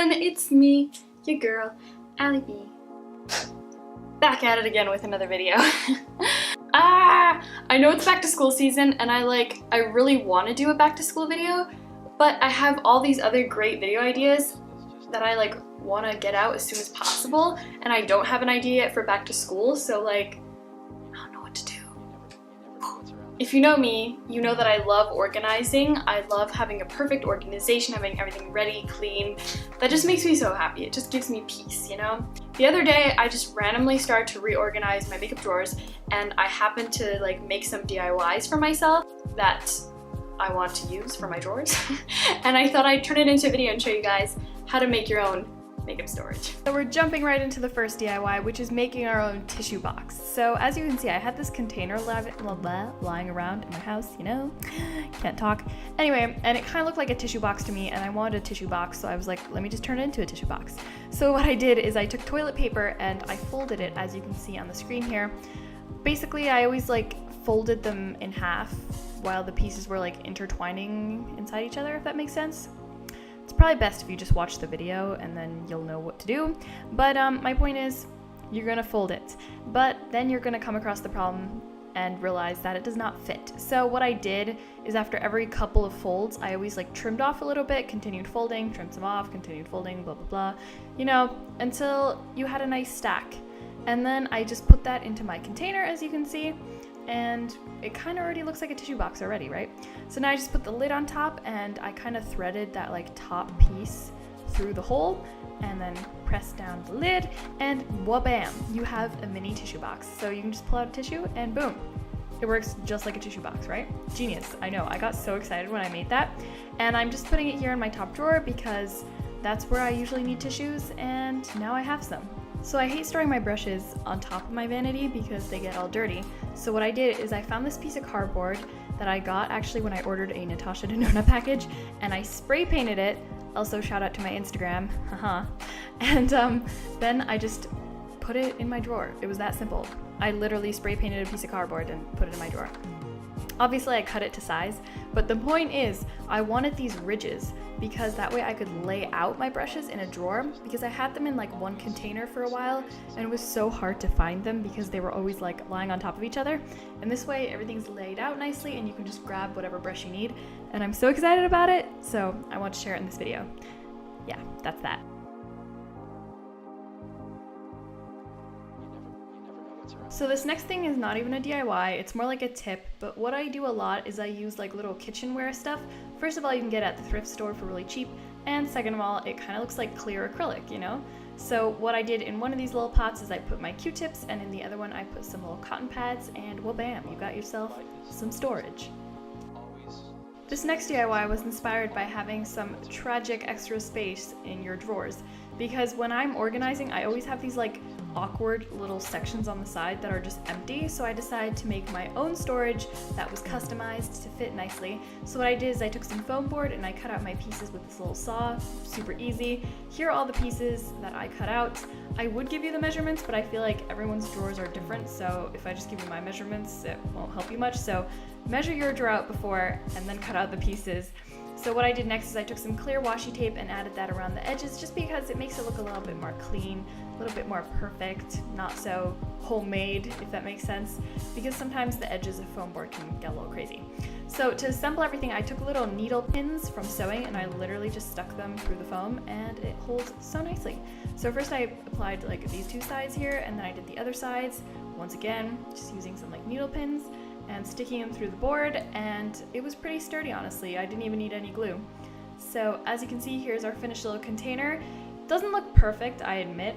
everyone, it's me, your girl, Allie B. Back at it again with another video. I know it's back to school season and I really want to do a back to school video, but I have all these other great video ideas that I want to get out as soon as possible, and I don't have an idea yet for back to school, so I don't know what to do. If you know me, you know that I love organizing. I love having a perfect organization, having everything ready, clean. That just makes me so happy. It just gives me peace, you know? The other day, I just randomly started to reorganize my makeup drawers, and I happened to make some DIYs for myself that I want to use for my drawers. And I thought I'd turn it into a video and show you guys how to make your own makeup storage. So we're jumping right into the first DIY, which is making our own tissue box. So as you can see, I had this container lying around in my house, you know, can't talk. Anyway, and it kind of looked like a tissue box to me, and I wanted a tissue box, so I was like, let me just turn it into a tissue box. So what I did is I took toilet paper and I folded it, as you can see on the screen here. Basically, I always folded them in half while the pieces were intertwining inside each other, if that makes sense. It's probably best if you just watch the video and then you'll know what to do. But my point is, you're gonna fold it, but then you're gonna come across the problem and realize that it does not fit. So what I did is after every couple of folds, I always trimmed off a little bit, continued folding, trimmed some off, continued folding, blah, blah, blah, you know, until you had a nice stack. And then I just put that into my container, as you can see, and it kind of already looks like a tissue box already, right? So now I just put the lid on top and I kind of threaded that top piece through the hole and then pressed down the lid, and wha-bam, you have a mini tissue box. So you can just pull out a tissue and boom, it works just like a tissue box, right? Genius, I know, I got so excited when I made that. And I'm just putting it here in my top drawer because that's where I usually need tissues, and now I have some. So I hate storing my brushes on top of my vanity because they get all dirty. So what I did is I found this piece of cardboard that I got actually when I ordered a Natasha Denona package, and I spray painted it. Also shout out to my Instagram, haha. And then I just put it in my drawer. It was that simple. I literally spray painted a piece of cardboard and put it in my drawer. Obviously I cut it to size, but the point is I wanted these ridges because that way I could lay out my brushes in a drawer, because I had them in one container for a while and it was so hard to find them because they were always lying on top of each other. And this way everything's laid out nicely and you can just grab whatever brush you need. And I'm so excited about it, so I want to share it in this video. Yeah, that's that. So this next thing is not even a DIY, it's more like a tip, but what I do a lot is I use little kitchenware stuff. First of all, you can get it at the thrift store for really cheap, and second of all, it kind of looks like clear acrylic, you know? So what I did in one of these little pots is I put my Q-tips, and in the other one I put some little cotton pads, and well bam, you got yourself some storage. This next DIY was inspired by having some tragic extra space in your drawers, because when I'm organizing, I always have these awkward little sections on the side that are just empty, so I decided to make my own storage that was customized to fit nicely. So what I did is I took some foam board and I cut out my pieces with this little saw, super easy. Here are all the pieces that I cut out. I would give you the measurements, but I feel like everyone's drawers are different, so if I just give you my measurements, it won't help you much. So measure your drawer out before and then cut out the pieces. So what I did next is I took some clear washi tape and added that around the edges just because it makes it look a little bit more clean, a little bit more perfect, not so homemade, if that makes sense, because sometimes the edges of foam board can get a little crazy. So to assemble everything, I took little needle pins from sewing and I literally just stuck them through the foam and it holds so nicely. So first I applied these two sides here, and then I did the other sides, once again, just using some needle pins and sticking them through the board, and it was pretty sturdy, honestly. I didn't even need any glue. So as you can see, here's our finished little container. It doesn't look perfect, I admit,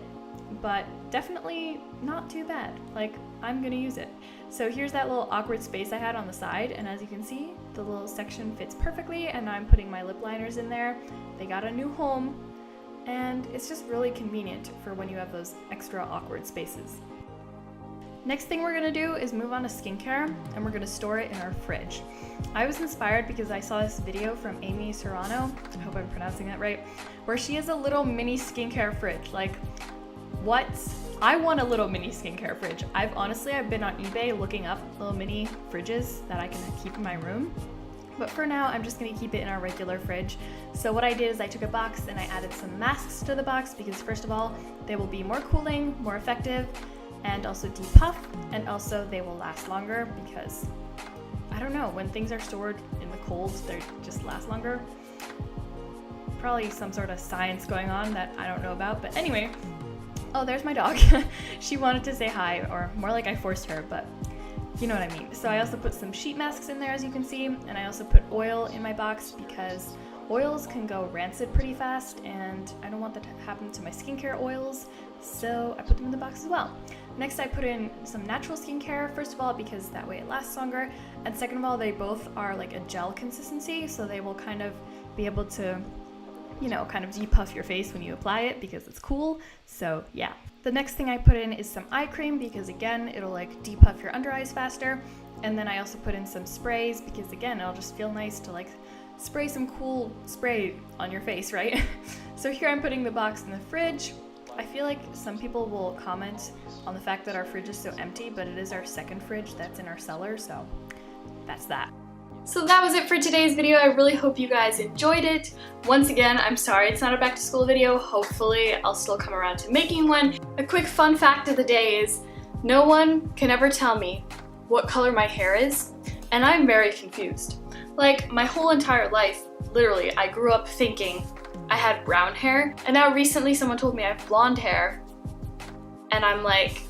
but definitely not too bad. I'm gonna use it. So here's that little awkward space I had on the side, and as you can see, the little section fits perfectly, and I'm putting my lip liners in there. They got a new home, and it's just really convenient for when you have those extra awkward spaces. Next thing we're gonna do is move on to skincare, and we're gonna store it in our fridge. I was inspired because I saw this video from Amy Serrano, I hope I'm pronouncing that right, where she has a little mini skincare fridge. What? I want a little mini skincare fridge. I've been on eBay looking up little mini fridges that I can keep in my room, But for now, I'm just gonna keep it in our regular fridge. So what I did is I took a box and I added some masks to the box because first of all, they will be more cooling, more effective, and also depuff, and also they will last longer because, I don't know, when things are stored in the cold, they just last longer. Probably some sort of science going on that I don't know about, but anyway. Oh, there's my dog. She wanted to say hi, or more like I forced her, but you know what I mean. So I also put some sheet masks in there, as you can see, and I also put oil in my box because oils can go rancid pretty fast, and I don't want that to happen to my skincare oils, so I put them in the box as well. Next, I put in some natural skincare, first of all, because that way it lasts longer, and second of all, they both are like a gel consistency, so they will kind of be able to, you know, kind of depuff your face when you apply it because it's cool. So yeah. The next thing I put in is some eye cream because again, it'll like depuff your under eyes faster. And then I also put in some sprays because again, it'll just feel nice to like spray some cool spray on your face, right? So here I'm putting the box in the fridge. I feel like some people will comment on the fact that our fridge is so empty, but it is our second fridge that's in our cellar, so that's that. So that was it for today's video. I really hope you guys enjoyed it. Once again, I'm sorry it's not a back to school video. Hopefully I'll still come around to making one. A quick fun fact of the day is no one can ever tell me what color my hair is, and I'm very confused. Like my whole entire life, literally, I grew up thinking I had brown hair, and now recently someone told me I have blonde hair, and I'm like,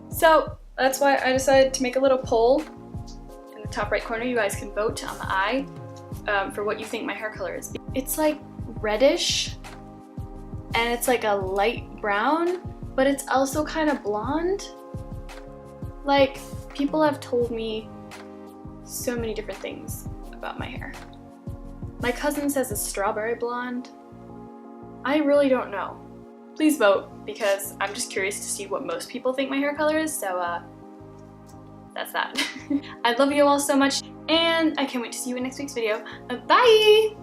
so that's why I decided to make a little poll. Top right corner, you guys can vote on the eye for what you think my hair color is. It's like reddish and it's like a light brown, but it's also kind of blonde. Like, people have told me so many different things about my hair. My cousin says it's strawberry blonde. I really don't know. Please vote because I'm just curious to see what most people think my hair color is, so that's that. I love you all so much, and I can't wait to see you in next week's video. Bye!